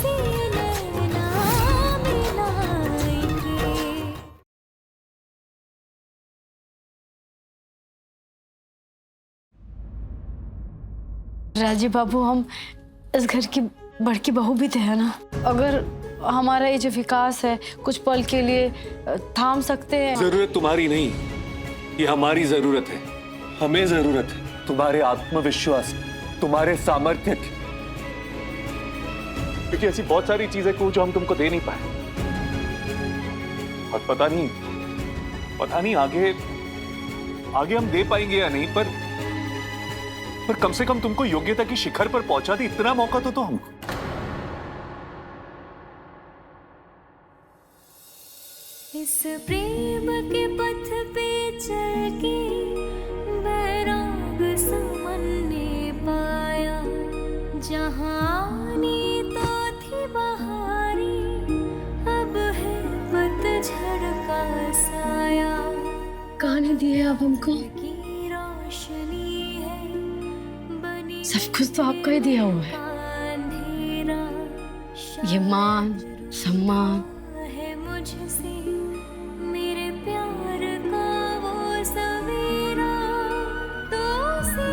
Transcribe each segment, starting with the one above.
से नैना मिलाएंगे। राजीव बाबू, हम इस घर की बड़की बहू भी थे, है ना? अगर हमारा ये जो विकास है कुछ पल के लिए थाम सकते हैं। जरूरत तुम्हारी नहीं, ये हमारी जरूरत है। हमें जरूरत है तुम्हारे आत्मविश्वास, तुम्हारे सामर्थ्य की, क्योंकि ऐसी बहुत सारी चीजें को जो हम तुमको दे नहीं पाए। और पता नहीं आगे हम दे पाएंगे या नहीं, पर कम से कम तुमको योग्यता की शिखर पर पहुंचा दी, इतना मौका तो हमको। इस प्रेम के पथ पे चल के वैराग समन ने पाया, जहाँ आनी तो थी बहारी, अब है पतझड़ का साया। कहानी दी है आप हमको, की रोशनी है बनी, सब कुछ तो आपका ही दिया हुआ है। अंधेरा ये मान सम्मान, है मुझसे मेरे प्यार का वो सवेरा, तो से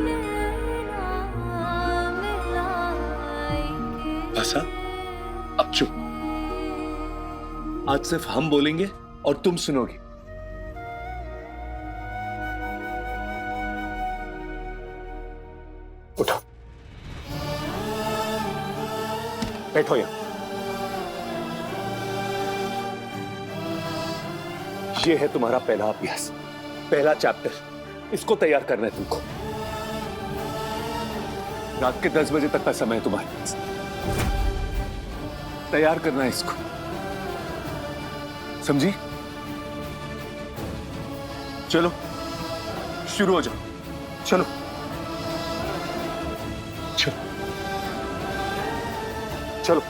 नैना मिलाएंगे। आशा, अब चुप। आज सिर्फ हम बोलेंगे और तुम सुनोगी। उठो, बैठो यहां। ये है तुम्हारा पहला अभ्यास, पहला चैप्टर। इसको तैयार करना है तुमको। रात के 10 बजे तक का समय है तुम्हारे पास, तैयार करना है इसको, समझी? चलो शुरू हो जाओ, चलो चलो चलो।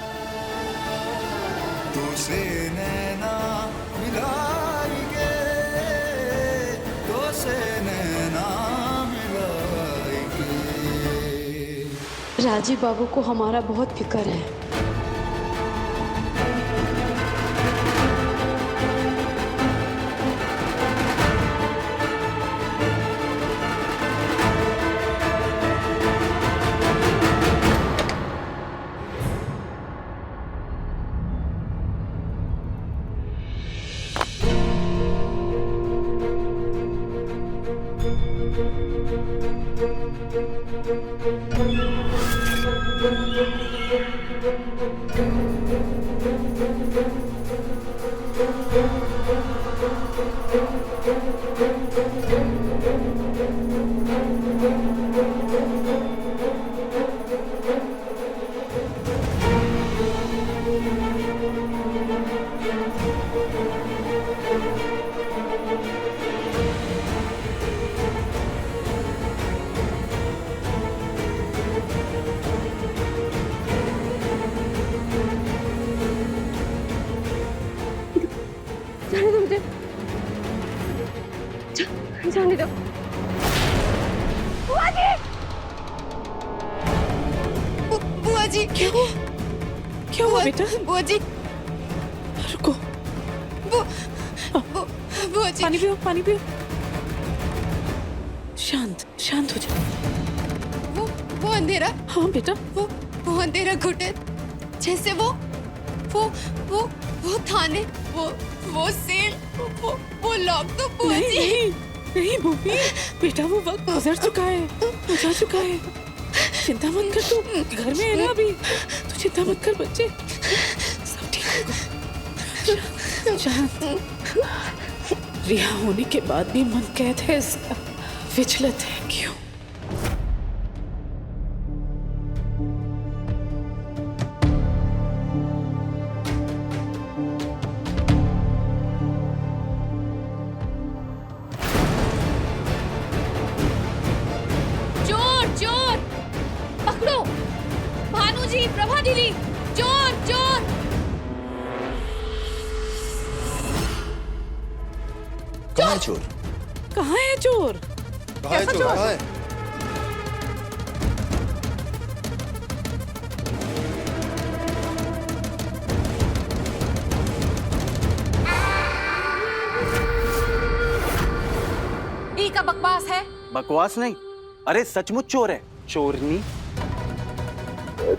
तुझसे नैना मिलाएंगे, तुझसे नैना मिलाएंगे। राजीव बाबू को हमारा बहुत फिक्र है। जाने दो। बुआ जी! बुआ जी! क्या हुआ? क्या हुआ बेटा? बुआ जी! रुको। बुआ जी! पानी पियो, पानी पियो। शांत, शांत हो जाओ। वो अंधेरा? हाँ बेटा। वो अंधेरा घुटे, जैसे वो थाने, वो सेल, वो लॉक तो बुआ जी। नहीं भूमि, बेटा वो वक्त गुजर चुका है, चिंता मत कर, तू घर में है ना अभी, तू चिंता मत कर बच्चे, सब ठीक होगा। शांत। रिहा होने के बाद भी मन कैद है इसका, विचलित है, क्यों? प्रभा दीदी, चोर चोर! कहाँ है चोर? कहाँ है चोर? कहाँ है चोर? कहाँ है? बकवास है? बकवास नहीं, अरे सचमुच चोर है। चोरनी।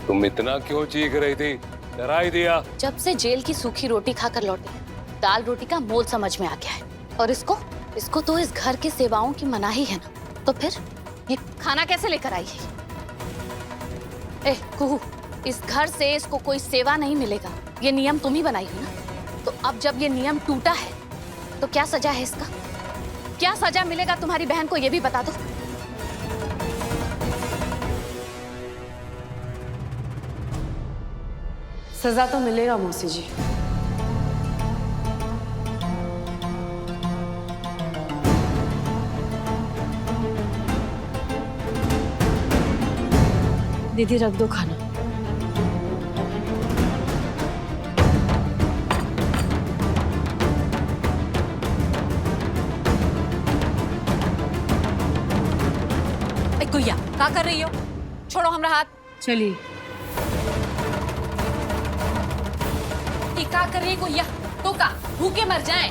तुम इतना क्यों चीख रही थी? डरा ही दिया। जब से जेल की सूखी रोटी खाकर लौटे, दाल रोटी का मोल समझ में आ गया है। और इसको तो इस घर की सेवाओं की मनाही है ना, तो फिर ये खाना कैसे लेकर आई है? ए कुहू, इस घर से इसको कोई सेवा नहीं मिलेगा, ये नियम तुम ही बनाई हो ना। तो अब जब ये नियम टूटा है तो क्या सजा है इसका? क्या सजा मिलेगा तुम्हारी बहन को, ये भी बता दो। सजा तो मिलेगा मौसी जी। दीदी रख दो खाना। ए गुइया, क्या कर रही हो? छोड़ो हमरा हाथ। चलिए। ये क्या कर रही है गुइया? तो का भूखे मर जाएं।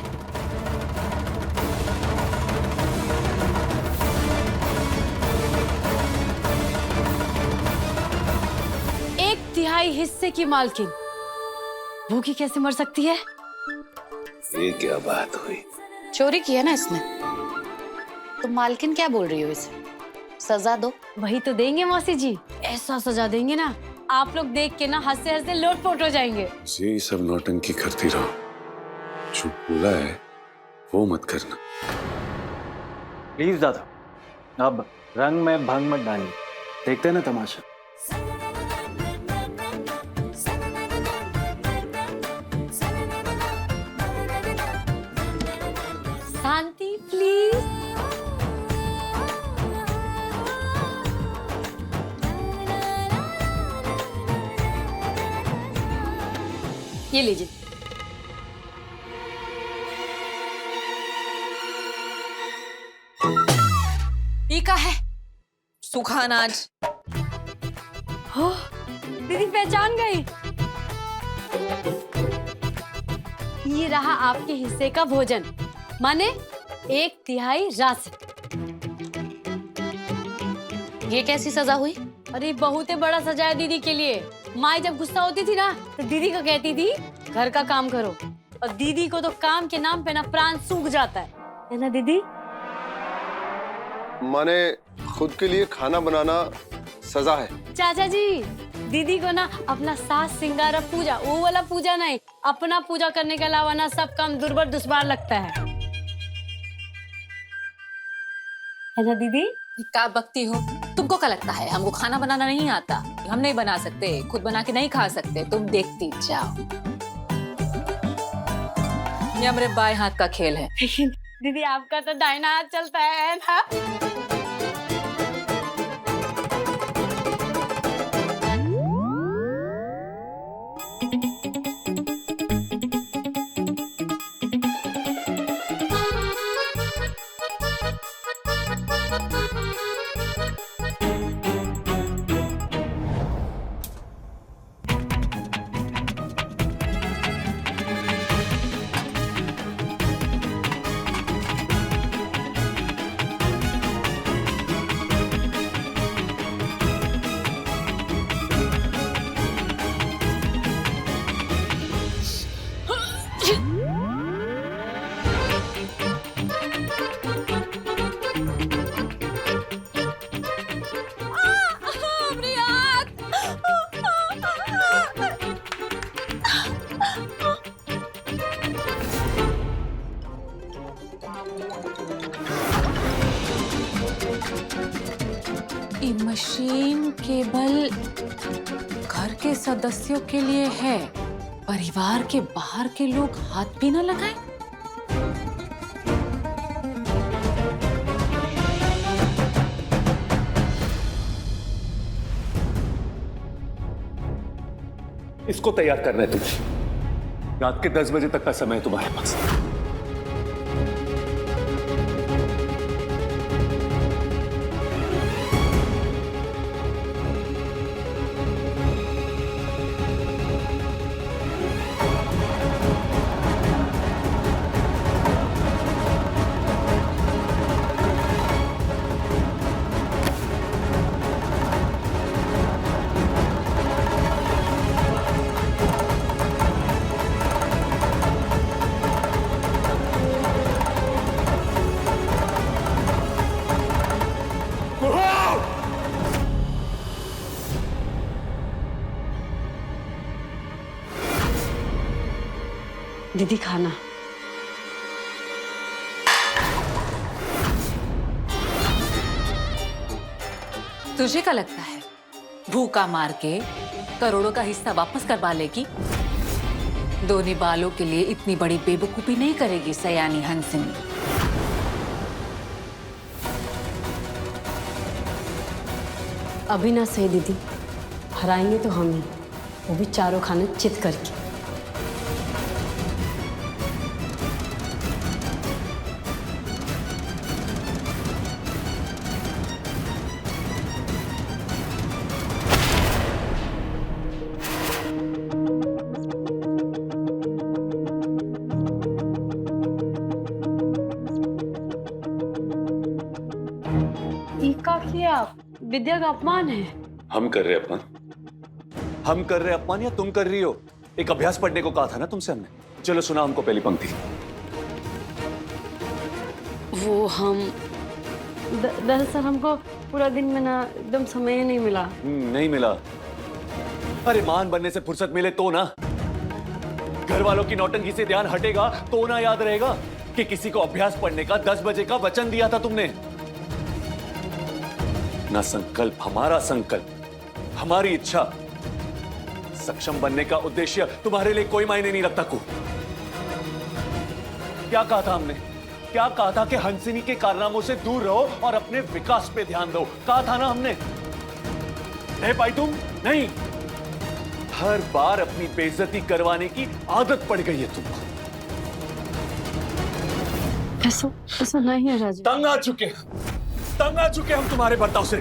एक तिहाई हिस्से की मालकिन भूखी कैसे मर सकती है? ये क्या बात हुई? चोरी की है ना इसने, तो मालकिन क्या बोल रही हो इसे? सजा दो। वही तो देंगे मौसी जी, ऐसा सजा देंगे ना आप लोग देख के ना हंसते हंसते लोटपोट हो जाएंगे। ये सब नौटंकी करती रहो, जो बोला है वो मत करना। प्लीज दादा, अब रंग में भंग मत डालिए, देखते हैं ना तमाशा। शांति प्लीज। ये लीजिए। ये क्या है? सूखा अनाज। हो, दीदी पहचान गई। ये रहा आपके हिस्से का भोजन, माने 1/3 राशि। ये कैसी सजा हुई? अरे बहुत ही बड़ा सजा है दीदी के लिए। माँ जब गुस्सा होती थी ना तो दीदी को कहती थी घर का काम करो, और दीदी को तो काम के नाम पे ना प्राण सूख जाता है ना दीदी? माने खुद के लिए खाना बनाना सजा है? चाचा जी, दीदी को ना अपना सास सिंगारा पूजा, वो वाला पूजा नहीं, अपना पूजा करने के अलावा ना सब काम दुर्बर दुश्वार लगता है ना दीदी? क्या बकती हो? तुमको क्या लगता है हमको खाना बनाना नहीं आता? हम नहीं बना सकते, खुद बना के नहीं खा सकते, तुम देखती जाओ। ये हमारे बाएं हाथ का खेल है। लेकिन दीदी आपका तो दाहिना हाथ चलता है ना? ये मशीन केवल घर के सदस्यों के लिए है, परिवार के बाहर के लोग हाथ भी न लगाएं। इसको तैयार करना है तुम्हें। रात के 10 बजे तक का समय है तुम्हारे पास। दीदी खाना। तुझे क्या लगता है भूखा मार के करोड़ों का हिस्सा वापस करवा लेगी? दोनों बालों के लिए इतनी बड़ी बेवकूफी नहीं करेगी सयानी हंसिनी। अभी ना सही दीदी, हराएंगे तो हम ही, वो भी चारों खाने चित करके। का किया विद्या का अपमान है। हम कर रहे अपमान? हम कर रहे अपमान या तुम कर रही हो? एक अभ्यास पढ़ने को कहा था ना तुमसे हमने। चलो सुना हमको पहली पंक्ति। वो हम दरअसल हमको पूरा दिन में ना एकदम समय नहीं मिला। नहीं मिला? अरे मान बनने से फुर्सत मिले तो ना। घर वालों की नौटंकी से ध्यान हटेगा तो ना याद रहेगा कि किसी को अभ्यास पढ़ने का 10 बजे का वचन दिया था तुमने। ना संकल्प, हमारा संकल्प, हमारी इच्छा, सक्षम बनने का उद्देश्य तुम्हारे लिए कोई मायने नहीं रखता। को क्या कहा था हमने? क्या कहा था कि हंसिनी के कारनामों से दूर रहो और अपने विकास पे ध्यान दो। कहा था ना हमने। नहीं पाई तुम? नहीं। हर बार अपनी बेइज्जती करवाने की आदत पड़ गई है तुमको। ऐसा नहीं है राजू। तंग आ चुके हम तुम्हारे बर्ताव से।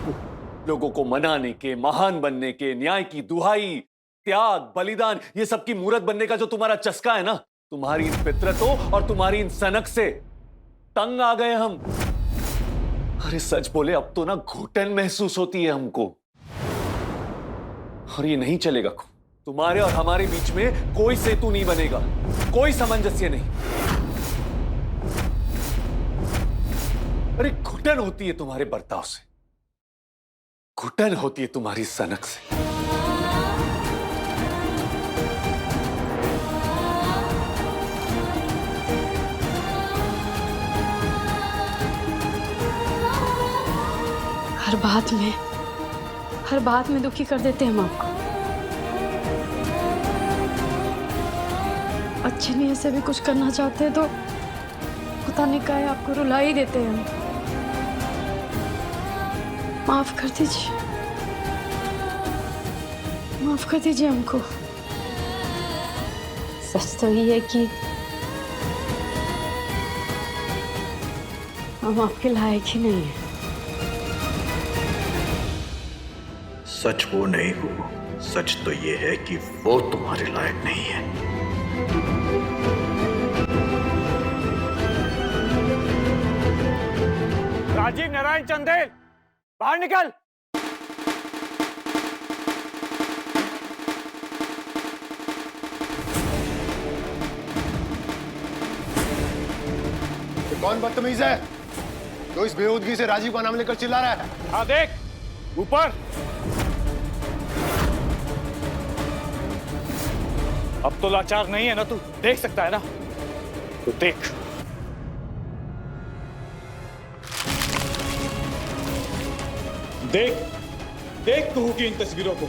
लोगों को मनाने के, महान बनने के, न्याय की दुहाई, त्याग, बलिदान, ये सब की मूर्त बनने का जो तुम्हारा चस्का है ना, तुम्हारी इन फितरतों और तुम्हारी इन सनक से तंग आ गए हम। अरे सच बोले अब तो ना घुटन महसूस होती है हमको। और ये नहीं चलेगा। तुम्हारे और हमारे बीच में कोई सेतु नहीं बनेगा, कोई सामंजस्य नहीं। अरे घुटन होती है तुम्हारे बर्ताव से, घुटन होती है तुम्हारी सनक से। हर बात में दुखी कर देते हैं हम आपको। अच्छे नहीं ऐसे भी कुछ करना चाहते हैं तो पता नहीं क्या है, आपको रुला ही देते हैं हम। माफ कर दीजिए हमको। सच तो ये है कि हम आपके लायक ही नहीं है। सच वो नहीं हो, सच तो ये है कि वो तुम्हारे लायक नहीं है। राजीव नारायण चंदेल, बाहर निकल। ये कौन बदतमीज है जो इस बेहूदगी से राजीव का नाम लेकर चिल्ला रहा है? हाँ देख ऊपर। अब तो लाचार नहीं है ना तू, देख सकता है ना, तो देख। देख कहू की इन तस्वीरों को।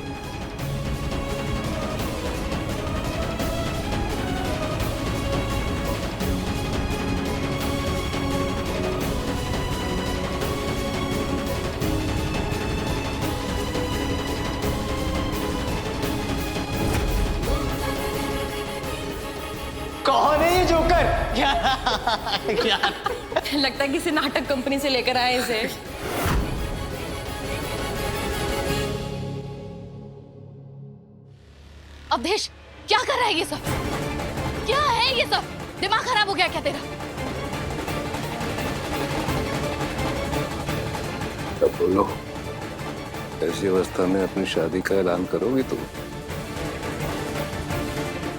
कौन है ये जोकर? लगता है किसी नाटक कंपनी से लेकर आए इसे। अवधेश क्या कर रहा है ये सब? क्या है ये सब? दिमाग खराब हो गया क्या तेरा? अब बोलो, ऐसी अवस्था में अपनी शादी का ऐलान करोगी तुम?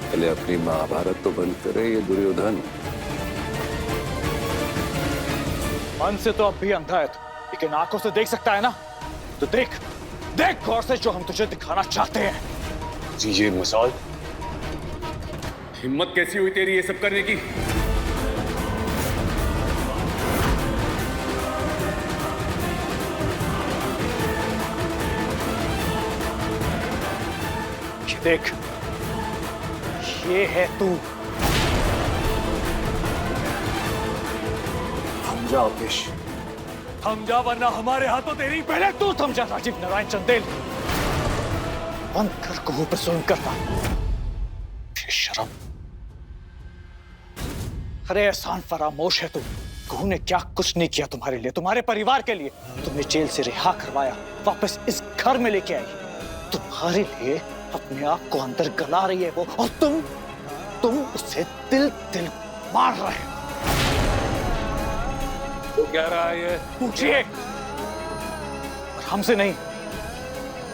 पहले अपनी महाभारत तो बंद करे ये दुर्योधन। मन से तो अब भी अंधा है, लेकिन आंखों से देख सकता है ना, तो देख गौर से जो हम तुझे दिखाना चाहते हैं। ये मिसाल हिम्मत कैसी हुई तेरी ये सब करने की? ये देख, ये है तू। थम जा अवधेश, थम जा वरना हमारे हाथों तेरी। पहले तू थम जा राजीव नारायण चंदेल। बंद कर कुहू पे जुल्म करना, बेशरम। अरे एहसान फरामोश है तू। कुहू ने क्या कुछ नहीं किया तुम्हारे लिए, तुम्हारे परिवार के लिए। तुमने जेल से रिहा करवाया, वापस इस घर में लेके आई। तुम्हारे लिए अपने आप को अंदर गला रही है वो, और तुम उसे दिल दिल मार रहे हो। तो क्या रहा है ये? पूछिए, और हमसे नहीं,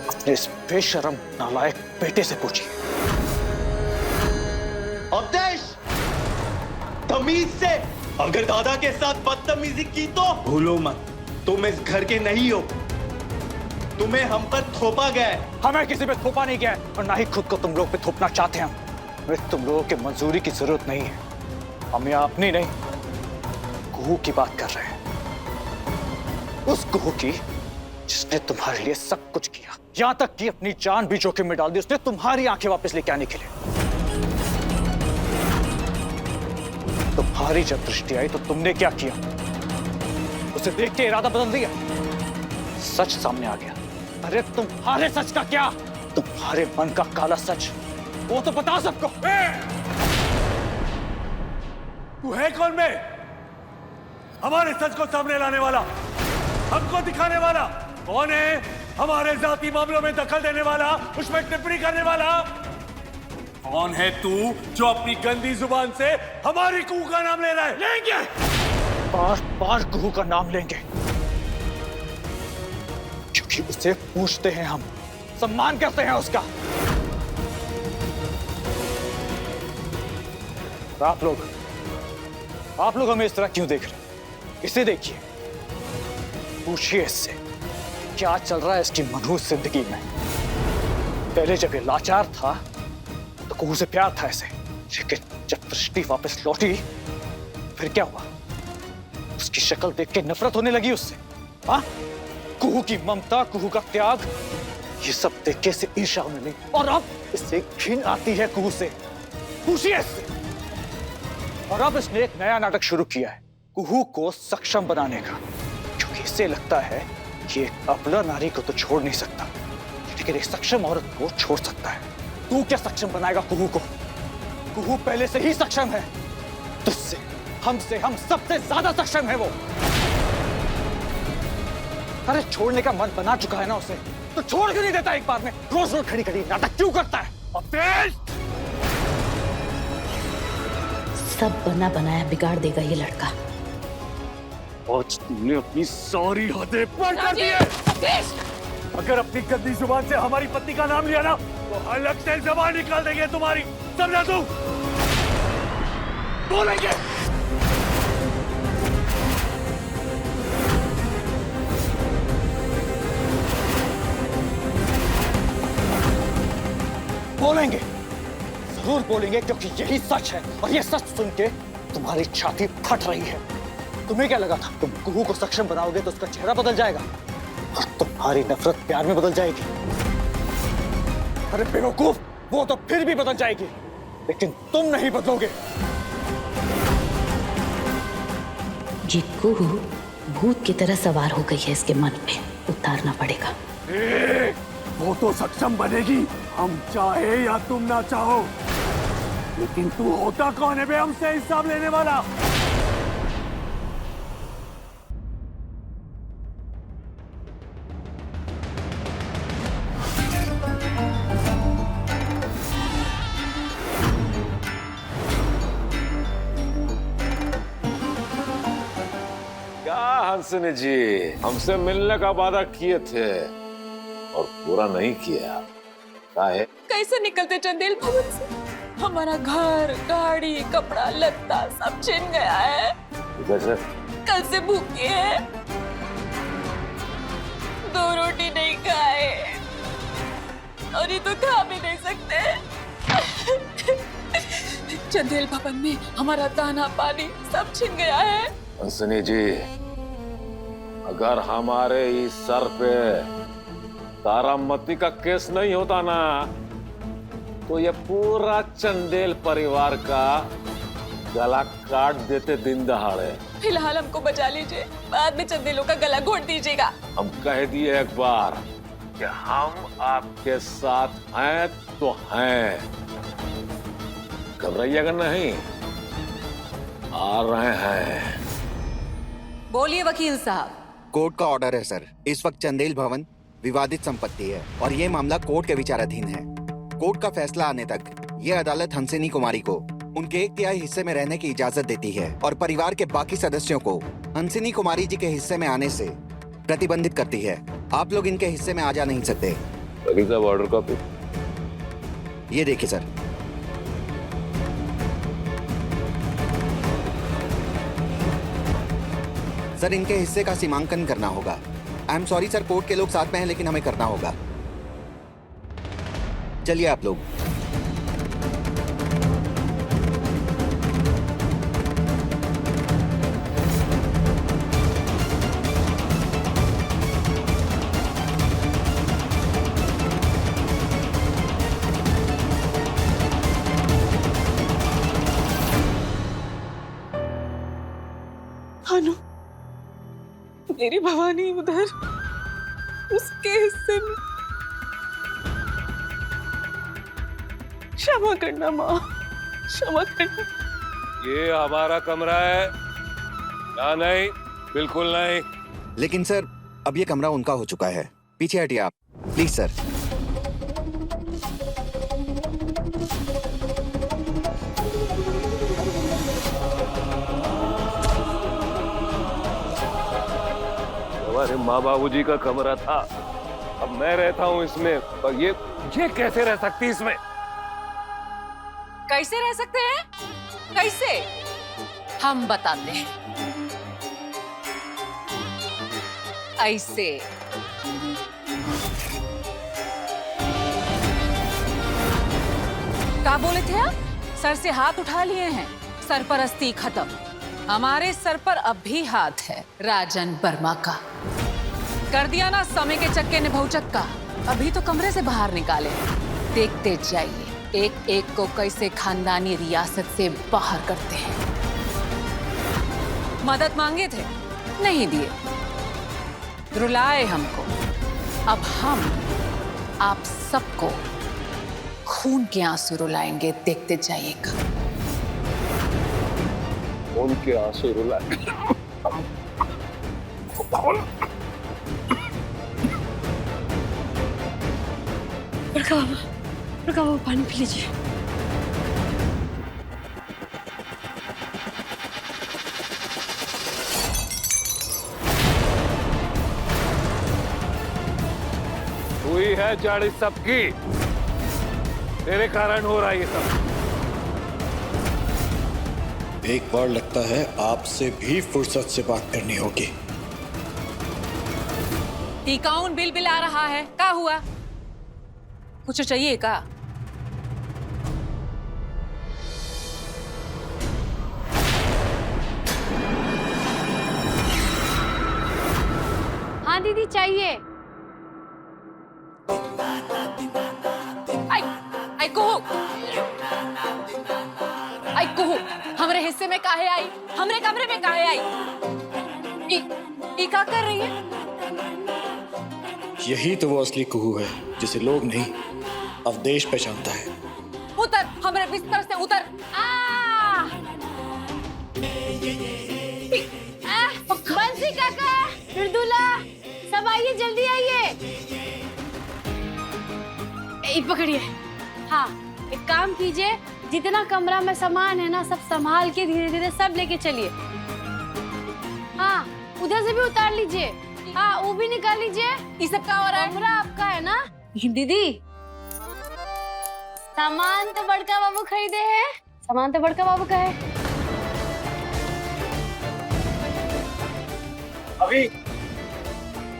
अपने इस बेशरम नालायक बेटे से पूछिए। अवधेश, तमीज से अगर दादा के साथ बदतमीजी की तो भूलो मत, तुम इस घर के नहीं हो। तुम्हें हम पर थोपा गया है। हमें किसी पे थोपा नहीं गया है, और ना ही खुद को तुम लोग पे थोपना चाहते हैं हम। हमें तुम लोगों की मंजूरी की जरूरत नहीं है। हम यहाँ अपनी नहीं, कुहू की बात कर रहे हैं। उस कुहू की जिसने तुम्हारे लिए सब कुछ किया, यहाँ तक कि अपनी जान भी जोखिम में डाल दी। उसने तुम्हारी आंखें वापस लेके आने के लिए। तुम्हारी जब दृष्टि आई तो तुमने क्या किया? उसे देख के इरादा बदल दिया, सच सामने आ गया। अरे तुम्हारे सच का क्या? तुम्हारे मन का काला सच, वो तो बता सबको। तू है कौन? मैं हमारे सच को सामने लाने वाला, हमको दिखाने वाला? कौन है? हमारे जाती मामलों में दखल देने वाला, उसमें टिप्पणी करने वाला? कौन है तू जो अपनी गंदी जुबान से हमारी कुहू का नाम ले रहा है? लेंगे, बार बार कुहू का नाम लेंगे, क्योंकि उसे पूछते हैं हम, सम्मान करते हैं उसका। आप लोग हमें इस तरह क्यों देख रहे हैं? इसे देखिए, पूछिए इससे क्या चल रहा है इसकी मनहूस जिंदगी में। पहले जब ये लाचार था तो कुहू से प्यार था इसे, लेकिन जब दृष्टि वापस लौटी फिर क्या हुआ? उसकी शक्ल देख के नफरत होने लगी उससे। हाँ, कुहू की ममता, कुहू का त्याग, ये सब देख के इसे ईर्ष्या होने लगी, और अब इसे घिन आती है कुहू से। पूछिए इससे। और अब इसने एक नया नाटक शुरू किया है, कुहू को सक्षम बनाने का, क्योंकि इसे लगता है कि एक अबला नारी को तो छोड़ नहीं सकता, लेकिन एक सक्षम औरत को छोड़ सकता है। तू क्या सक्षम बनाएगा कुहू को? कुहू पहले से ही सक्षम है, तुझसे, हमसे, हम सबसे ज्यादा सक्षम है वो। अरे छोड़ने का मन बना चुका है ना उसे, तो छोड़ क्यों नहीं देता एक बार में? रोज रोज खड़ी खड़ी नाटक क्यों करता है? अवधेश! सब बना बनाया बिगाड़ देगा ये लड़का। आज तुमने अपनी सारी हदें पार कर दी है। अगर अपनी गंदी जुबान से हमारी पत्नी का नाम लिया ना, तो अलग से जबान निकाल देंगे तुम्हारी, समझा तू? बोलेंगे। बोलेंगे, जरूर बोलेंगे, क्योंकि यही सच है, और ये सच सुन के तुम्हारी छाती फट रही है। तुम्हें क्या लगा था तुम कुहू को सक्षम बनाओगे तो उसका चेहरा बदल जाएगा और तुम्हारी नफरत प्यार में बदल जाएगी? अरे बेवकूफ, वो तो फिर भी बदल जाएगी, लेकिन तुम नहीं बदलोगे। ये कुहू भूत की तरह सवार हो गई है इसके मन पे, उतारना पड़ेगा। वो तो सक्षम बनेगी, हम चाहे या तुम ना चाहो। लेकिन तू होता कौन है बे हमसे हिसाब लेने वाला? हंसने जी हमसे मिलने का वादा किए थे और पूरा नहीं किया। क्या है? कैसे निकलते चंदेल भवन से? हमारा घर, गाड़ी, कपड़ा, लत्ता सब छिन गया है। कैसे? कल से भूखे हैं, 2 रोटी नहीं खाए, और ये तो खा भी नहीं सकते। चंदेल भवन में हमारा दाना पानी सब छिन गया है। हंसनी जी, अगर हमारे इस सर पे तारामती का केस नहीं होता ना, तो ये पूरा चंदेल परिवार का गला काट देते दिन दहाड़े। फिलहाल हमको बचा लीजिए, बाद में चंदेलों का गला घोट दीजिएगा। हम कह दिए एक बार कि हम आपके साथ हैं तो हैं, घबराइएगा नहीं, आ रहे हैं। बोलिए वकील साहब। कोर्ट का ऑर्डर है सर। इस वक्त चंदेल भवन विवादित संपत्ति है और ये मामला कोर्ट के विचाराधीन है। कोर्ट का फैसला आने तक ये अदालत हंसिनी कुमारी को उनके 1/3 हिस्से में रहने की इजाजत देती है और परिवार के बाकी सदस्यों को हंसिनी कुमारी जी के हिस्से में आने से प्रतिबंधित करती है। आप लोग इनके हिस्से में आ जा नहीं सकते। वकील साहब, ऑर्डर कॉपी ये देखिए सर। सर, इनके हिस्से का सीमांकन करना होगा। I am sorry sir, court के लोग साथ में हैं, लेकिन हमें करना होगा। चलिए आप लोग। भानु, मेरी भवानी उधर उसके हिस्से में। क्षमा करना माँ, क्षमा करना। ये हमारा कमरा है ना? नहीं, बिल्कुल नहीं। लेकिन सर, अब ये कमरा उनका हो चुका है। पीछे हटिए आप प्लीज सर। हमारे माँ बाबूजी का कमरा था, अब मैं रहता हूँ इसमें, पर ये कैसे रह सकती इसमें? कैसे रह सकते हैं? कैसे? हम बताते हैं। ऐसे। क्या बोले थे आप? सर से हाथ उठा लिए हैं। सरपरस्ती खत्म। हमारे सर पर अब भी हाथ है राजन वर्मा का। कर दिया ना समय के चक्के ने भौचक्का। अभी तो कमरे से बाहर निकाले। देखते जाइए एक एक को कैसे खानदानी रियासत से बाहर करते हैं। मदद मांगे थे, नहीं दिए, रुलाए हमको। अब हम आप सबको खून के आंसू रुलाएंगे, देखते जाइएगा। उनके आंसू रुलाए? रुका बाबू, पानी पी लीजिए। हुई है जड़ इस सबकी, तेरे कारण हो रहा है ये सब। एक बार लगता है आपसे भी फुर्सत से बात करनी होगी। टिकाउन बिल आ रहा है, क्या हुआ? कुछ चाहिए का? हाँ दीदी, चाहिए। आई कुहू, हमरे हिस्से में काहे आई? हमरे कमरे में काहे आई? क्या कर रही है? यही तो वो असली कुहू है जिसे लोग नहीं, अवदेश पहचानता है। उतर, हमरे बिस्तर से उतर। बंसी काका, मृदुला, सब आइए, जल्दी आइए। पकड़िए। हाँ, एक काम कीजिए, जितना कमरा में सामान है ना, सब संभाल के धीरे धीरे सब लेके चलिए। हाँ, उधर से भी उतार लीजिए। हाँ, वो भी निकाल लीजिए। ये सब क्या हो रहा है? कमरा आपका है ना दीदी? सामान तो बड़का बाबू खरीदे हैं। सामान तो बड़का बाबू का है। अभी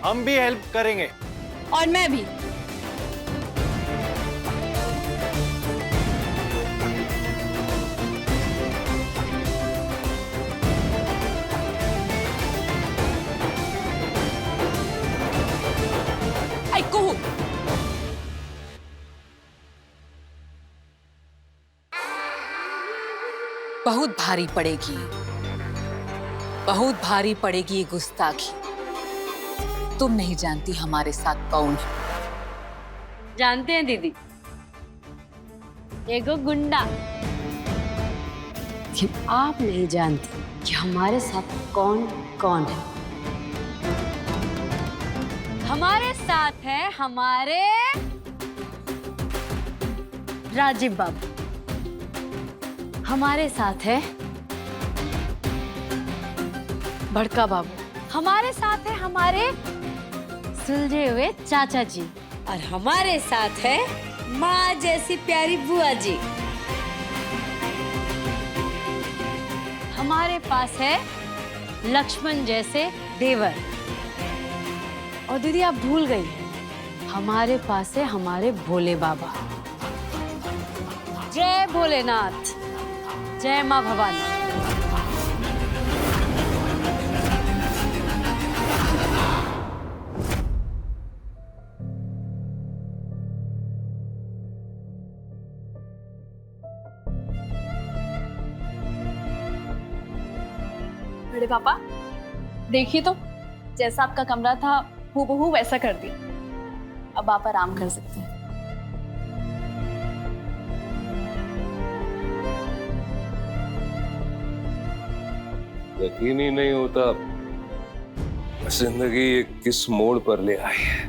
हम भी हेल्प करेंगे। और मैं भी। बहुत भारी पड़ेगी, बहुत भारी पड़ेगी ये गुस्ताखी। तुम नहीं जानती हमारे साथ कौन है। जानते हैं दीदी, एगो गुंडा। कि आप नहीं जानती कि हमारे साथ कौन कौन है। हमारे साथ है हमारे राजीव बाबू, हमारे साथ है बड़का बाबू, हमारे साथ है हमारे सुलझे हुए चाचा जी, और हमारे साथ है माँ जैसी प्यारी बुआ जी। हमारे पास है लक्ष्मण जैसे देवर। और दीदी आप भूल गई, हमारे पास है हमारे भोले बाबा। जय भोलेनाथ, जय माँ भवानी। बड़े पापा देखिए तो, जैसा आपका कमरा था हूबहू वैसा कर दिया। अब आप आराम कर सकते हैं। यकीन ही नहीं होता जिंदगी ये किस मोड़ पर ले आई है।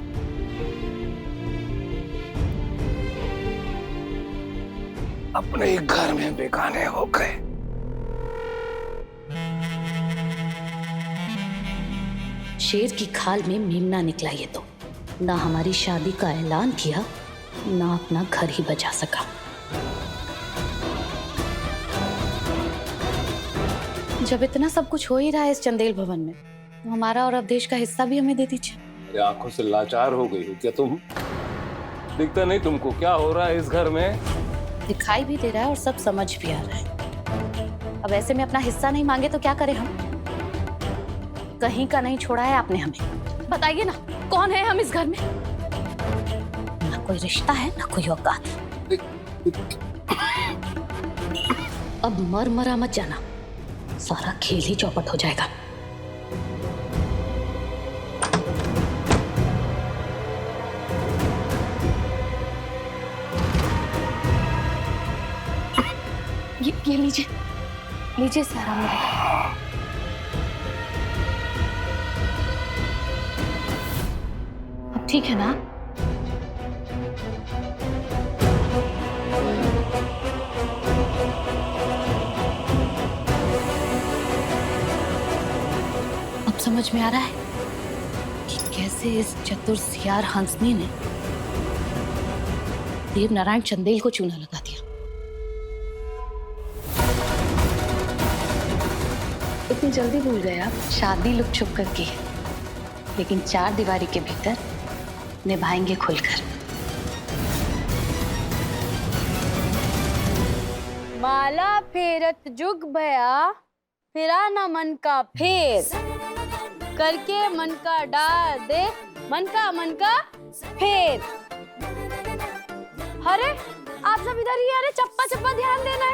अपने ही घर में बेगाने हो गए। शेर की खाल में मेमना निकला ये तो। ना हमारी शादी का ऐलान किया, ना अपना घर ही बचा सका। जब इतना सब कुछ हो ही रहा है इस चंदेल भवन में, तो हमारा और अवधेश का हिस्सा भी हमें दे दीजिए। अरे आंखों से लाचार हो गई हो क्या तुम? दिखता नहीं तुमको क्या हो रहा है इस घर में? दिखाई भी दे रहा है और सब समझ भी आ रहा है। अब ऐसे में अपना हिस्सा नहीं मांगे तो क्या करें हम? कहीं का नहीं छोड़ा है आपने हमें। बताइए ना, कौन है हम इस घर में? ना कोई रिश्ता है, ना कोई औकात। अब मर मरा मत जाना, सारा खेल ही चौपट हो जाएगा। ये लीजिए, लीजिए सारा मेरा। अब ठीक है ना? अब समझ में आ रहा है कि कैसे इस चतुर सियार हंसनी ने देव नारायण चंदेल को चूना लगा दिया। इतनी जल्दी भूल गए आप? शादी लुक छुप कर की है, लेकिन चार दीवारी के भीतर निभाएंगे खुलकर। माला फेरत जुग भया, फिरा न मन का फेर, करके मन का डाल दे, मन का फेर। अरे आप सब इधर ही, अरे चप्पा चप्पा ध्यान देना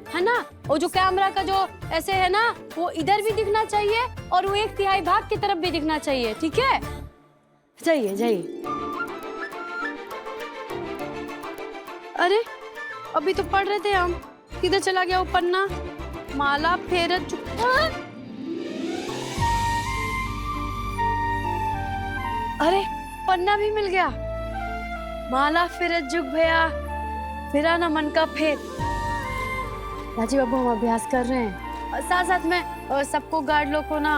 है ना? वो जो कैमरा का जो ऐसे है ना, वो इधर भी दिखना चाहिए और वो 1/3 भाग की तरफ भी दिखना चाहिए, ठीक है? जाइए जाइए। अरे अभी तो पढ़ रहे थे हम, किधर चला गया वो पन्ना? माला फेरत अरे पन्ना भी मिल गया। माला फेरत जुग भया, फिरा ना मन का फेर। राजीव बाबू हम अभ्यास कर रहे हैं, साथ साथ में सबको गार्ड लोग को ना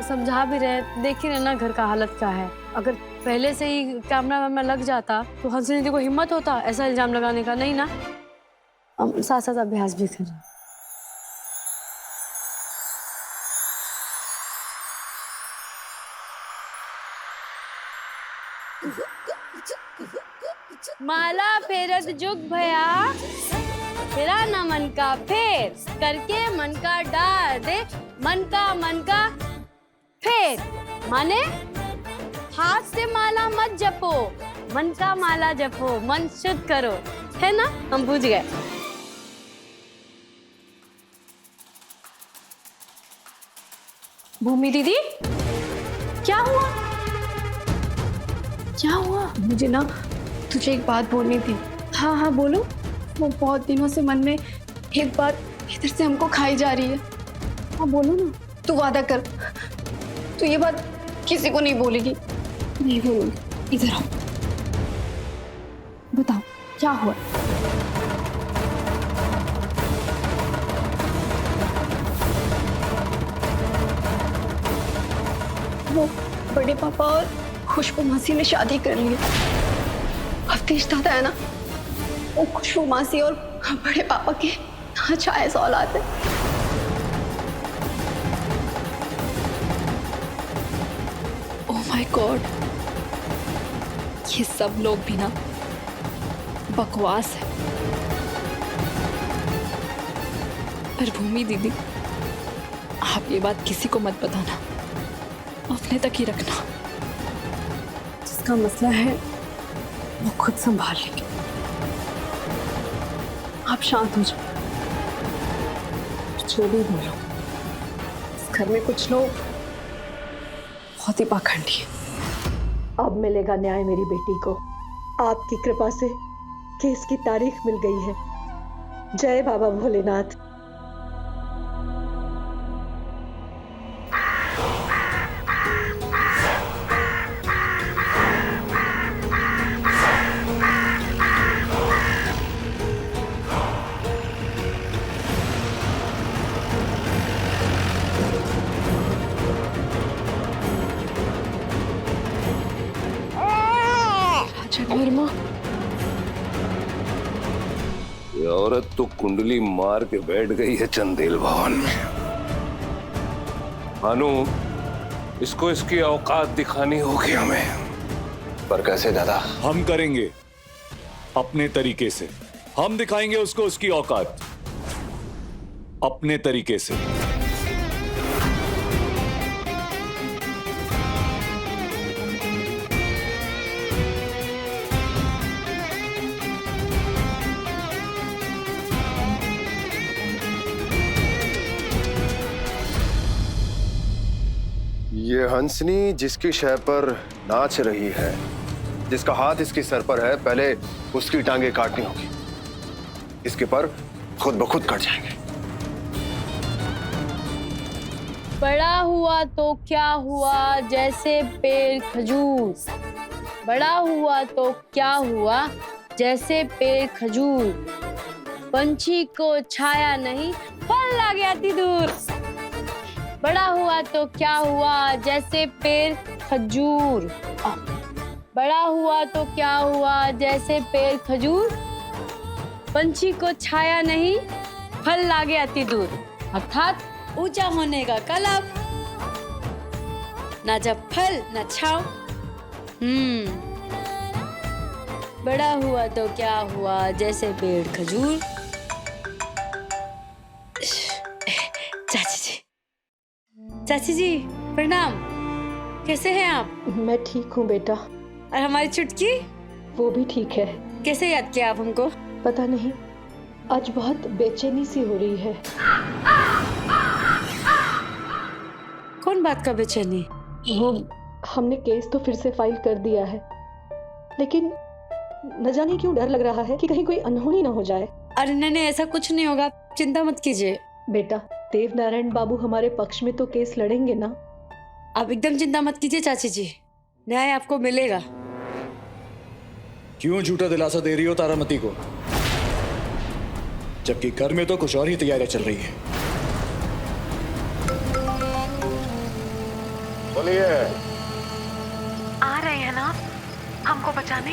समझा भी रहे। देख ही रहे ना घर का हालत क्या है। अगर पहले से ही कैमरा में लग जाता तो हंसनी दीदी को हिम्मत होता ऐसा इल्जाम लगाने का? नहीं ना, हम साथ साथ अभ्यास भी कर रहे हैं। माला फेरत जुग भया, फिरा न मन का फेर, करके मन का डाल दे, मन का फेर। माने हाथ से माला मत जपो, मन का माला जपो, मन शुद्ध करो, है ना? हम बुझ गए। भूमि दीदी, क्या हुआ? क्या हुआ? मुझे ना तुझे एक बात बोलनी थी। हाँ हाँ बोलो। वो बहुत दिनों से मन में एक बात इधर से हमको खाई जा रही है। हाँ बोलो ना। तू वादा कर, तू ये बात किसी को नहीं बोलेगी। नहीं बोलूंगी। इधर आओ, बताओ क्या हुआ? वो बड़े पापा और खुशबू मासी ने शादी कर ली है। अवधेश दादा है ना, वो खुशबू मासी और बड़े पापा के नाजायज औलाद है। ओह माय गॉड, ये सब लोग भी ना बकवास है। पर भूमि दीदी, आप ये बात किसी को मत बताना, अपने तक ही रखना। जिसका मसला है वो खुद संभाल लेंगे। आप शांत हो जाओ। जो भी बोलो, इस घर में कुछ लोग बहुत ही पाखंडी है। अब मिलेगा न्याय मेरी बेटी को। आपकी कृपा से केस की तारीख मिल गई है। जय बाबा भोलेनाथ। वर्मा, ये औरत तो कुंडली मार के बैठ गई है चंदेल भवन में। भानु, इसको इसकी औकात दिखानी होगी हमें। पर कैसे दादा? हम करेंगे अपने तरीके से। हम दिखाएंगे उसको उसकी औकात अपने तरीके से। ये हंसनी जिसकी शय पर नाच रही है, जिसका हाथ इसके सर पर है, पहले उसकी टांगे काटनी होगी। इसके पर खुद ब खुद कट जाएंगे। बड़ा हुआ तो क्या हुआ जैसे पेड़ खजूर, बड़ा हुआ तो क्या हुआ जैसे पेड़ खजूर, पंछी को छाया नहीं फल ला गया थी दूर। बड़ा हुआ तो क्या हुआ जैसे पेड़ खजूर, बड़ा हुआ तो क्या हुआ जैसे पेड़ खजूर, पंछी को छाया नहीं फल लागे अति दूर। अर्थात ऊंचा होने का कलब, ना जब फल ना छाव। बड़ा हुआ तो क्या हुआ जैसे पेड़ खजूर। चाची जी प्रणाम, कैसे हैं आप? मैं ठीक हूँ बेटा। और हमारी चुटकी? वो भी ठीक है। कैसे याद किया आप हमको? पता नहीं, आज बहुत बेचैनी सी हो रही है। कौन बात का बेचैनी? वो हमने केस तो फिर से फाइल कर दिया है, लेकिन न जाने क्यों डर लग रहा है कि कहीं कोई अनहोनी ना हो जाए। अरे नहीं, ऐसा कुछ नहीं होगा, चिंता मत कीजिए। बेटा, देव नारायण बाबू हमारे पक्ष में तो केस लड़ेंगे ना? आप एकदम चिंता मत कीजिए चाची जी, न्याय आपको मिलेगा। क्यों झूठा दिलासा दे रही हो तारामती को, जबकि घर में तो कुछ और ही तैयारियां चल रही है। बोलिए। आ रहे हैं ना हमको बचाने?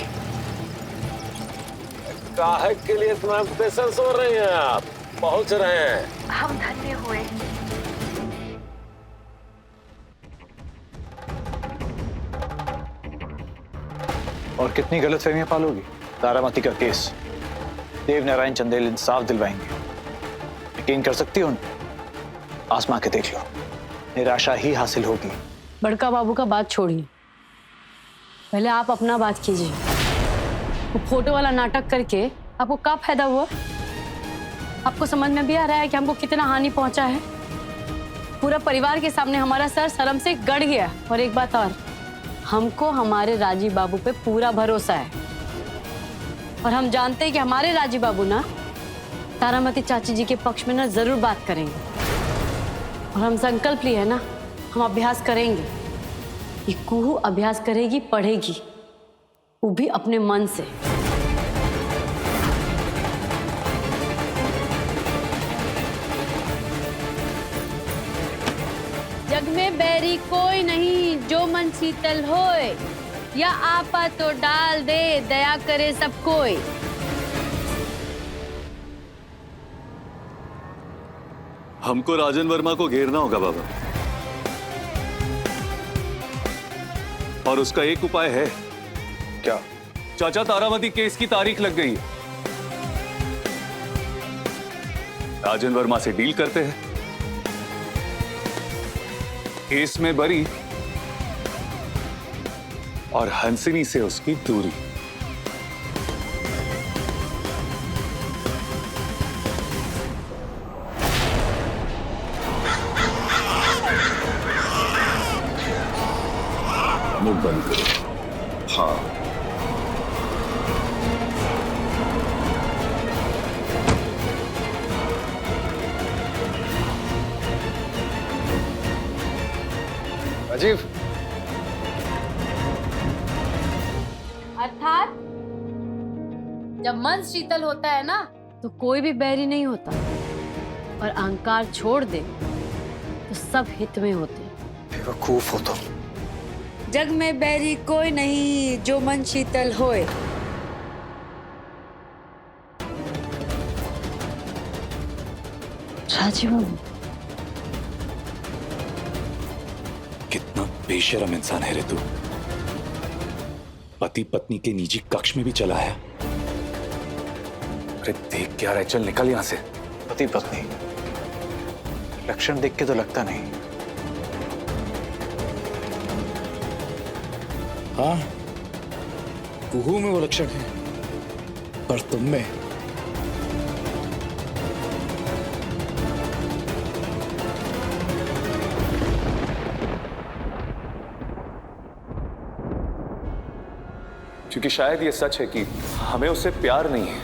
काहे के लिए इतना पेशेंस हो रही हैं आप? पहुंच रहे हैं। हम धन्य हुए। और कितनी गलतफहमियां पालोगी? तारामती का केस देव नारायण चंदेल इंसाफ दिलवाएंगे। यकीन कर सकती हो? आसमा के देख लो, निराशा ही हासिल होगी। बड़का बाबू का बात छोड़िए, पहले आप अपना बात कीजिए। वो फोटो वाला नाटक करके आपको क्या फायदा हुआ? आपको समझ में भी आ रहा है कि हमको कितना हानि पहुंचा है? पूरा परिवार के सामने हमारा सर शर्म से गड़ गया। और एक बात और, हमको हमारे राजीव बाबू पे पूरा भरोसा है और हम जानते हैं कि हमारे राजीव बाबू ना तारामती चाची जी के पक्ष में ना जरूर बात करेंगे। और हम संकल्प लिए है ना, हम अभ्यास करेंगे। ये कुहू अभ्यास करेगी, पढ़ेगी, वो भी अपने मन से। जग में बैरी कोई नहीं जो मन शीतल होए, या आपा तो डाल दे दया करे सब कोई। हमको राजन वर्मा को घेरना होगा बाबा, और उसका एक उपाय है। क्या? चाचा, तारामती केस की तारीख लग गई है। राजन वर्मा से डील करते हैं, केस में बरी और हंसिनी से उसकी दूरी। मुंह बंद करो। हाँ, राजीव, अर्थात जब मन शीतल होता है ना तो कोई भी बैरी नहीं होता, और अहंकार छोड़ दे तो सब हित में होते। बेवकूफ हो तुम। जग में बैरी कोई नहीं जो मन शीतल होए। राजीव बाबू, कितना बेशरम इंसान है रे तू। पति पत्नी के निजी कक्ष में भी चला है। अरे देख क्या रहा है, चल निकल यहां से। पति पत्नी लक्षण देख के तो लगता नहीं। हाँ, कुहू में वो लक्षण है, पर तुम में क्योंकि शायद ये सच है कि हमें उससे प्यार नहीं है।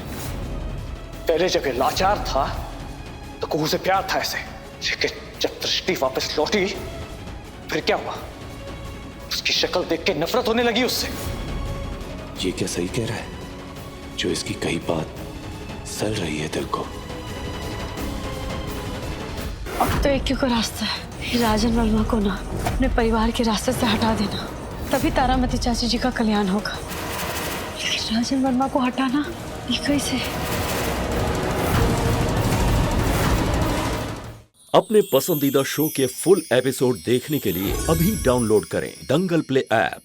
पहले जब ये लाचार था तो कुहू से प्यार था ऐसे, लेकिन जब दृष्टि वापस लौटी फिर क्या हुआ? उसकी शक्ल देख के नफरत होने लगी उससे। ये क्या सही कह रहा है? जो इसकी कही बात सल रही है दिल को। अब तो एक ही को रास्ता है, ये राजन वर्मा को ना अपने परिवार के रास्ते से हटा देना, तभी तारामती चाची जी का कल्याण होगा। लेकिन राजन वर्मा को हटाना ये कैसे? अपने पसंदीदा शो के फुल एपिसोड देखने के लिए अभी डाउनलोड करें दंगल प्ले ऐप।